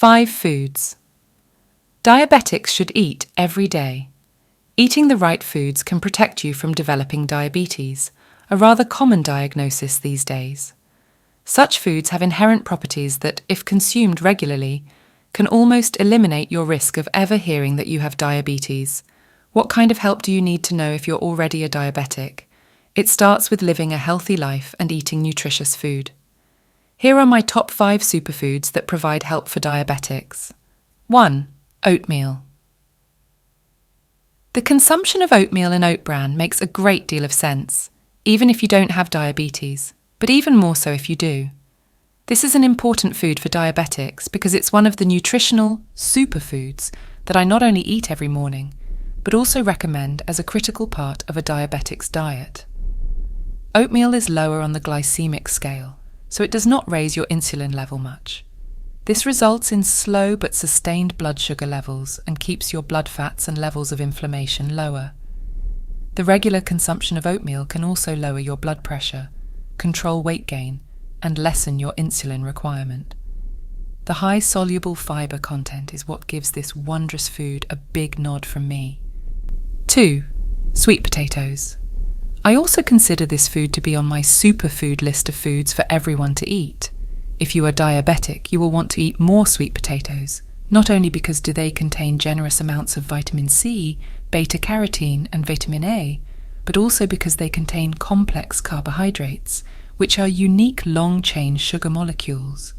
5 foods diabetics should eat every day. Eating the right foods can protect you from developing diabetes, a rather common diagnosis these days. Such foods have inherent properties that, if consumed regularly, can almost eliminate your risk of ever hearing that you have diabetes. What kind of help do you need to know if you're already a diabetic? It starts with living a healthy life and eating nutritious food. Here are my top 5 superfoods that provide help for diabetics. 1. Oatmeal. The consumption of oatmeal and oat bran makes a great deal of sense, even if you don't have diabetes, but even more so if you do. This is an important food for diabetics because it's one of the nutritional superfoods that I not only eat every morning, but also recommend as a critical part of a diabetic's diet. Oatmeal is lower on the glycemic scale, so it does not raise your insulin level much. This results in slow but sustained blood sugar levels and keeps your blood fats and levels of inflammation lower. The regular consumption of oatmeal can also lower your blood pressure, control weight gain, and lessen your insulin requirement. The high soluble fibre content is what gives this wondrous food a big nod from me. 2. Sweet potatoes. I also consider this food to be on my superfood list of foods for everyone to eat. If you are diabetic, you will want to eat more sweet potatoes, not only because they contain generous amounts of vitamin C, beta-carotene and vitamin A, but also because they contain complex carbohydrates, which are unique long-chain sugar molecules.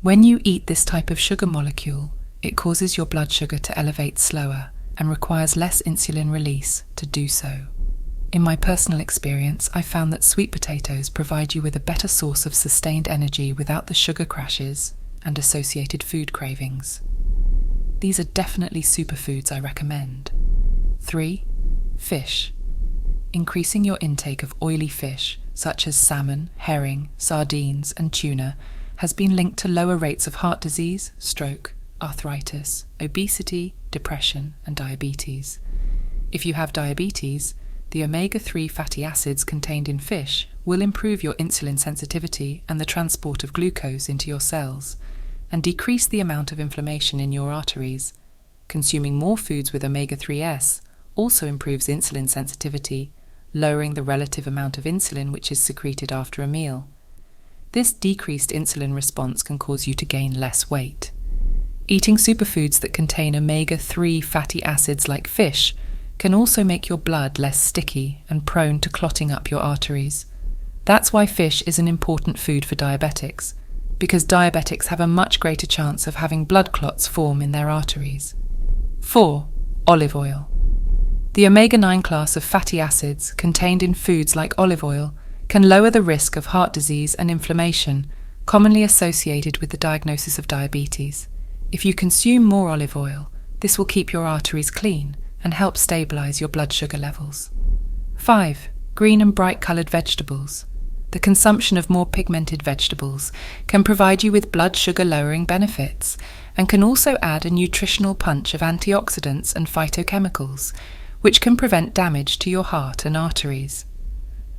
When you eat this type of sugar molecule, it causes your blood sugar to elevate slower and requires less insulin release to do so. In my personal experience, I found that sweet potatoes provide you with a better source of sustained energy without the sugar crashes and associated food cravings. These are definitely superfoods I recommend. 3. Fish. Increasing your intake of oily fish, such as salmon, herring, sardines, and tuna, has been linked to lower rates of heart disease, stroke, arthritis, obesity, depression, and diabetes. If you have diabetes, the omega-3 fatty acids contained in fish will improve your insulin sensitivity and the transport of glucose into your cells, and decrease the amount of inflammation in your arteries. Consuming more foods with omega-3s also improves insulin sensitivity, lowering the relative amount of insulin which is secreted after a meal. This decreased insulin response can cause you to gain less weight. Eating superfoods that contain omega-3 fatty acids like fish can also make your blood less sticky and prone to clotting up your arteries. That's why fish is an important food for diabetics, because diabetics have a much greater chance of having blood clots form in their arteries. 4. Olive oil. The omega-9 class of fatty acids contained in foods like olive oil can lower the risk of heart disease and inflammation, commonly associated with the diagnosis of diabetes. If you consume more olive oil, this will keep your arteries clean and help stabilize your blood sugar levels. 5. Green and bright-colored vegetables. The consumption of more pigmented vegetables can provide you with blood sugar-lowering benefits and can also add a nutritional punch of antioxidants and phytochemicals, which can prevent damage to your heart and arteries.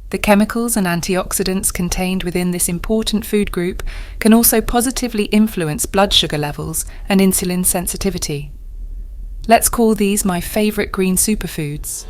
The chemicals and antioxidants contained within this important food group can also positively influence blood sugar levels and insulin sensitivity. Let's call these my favorite green superfoods.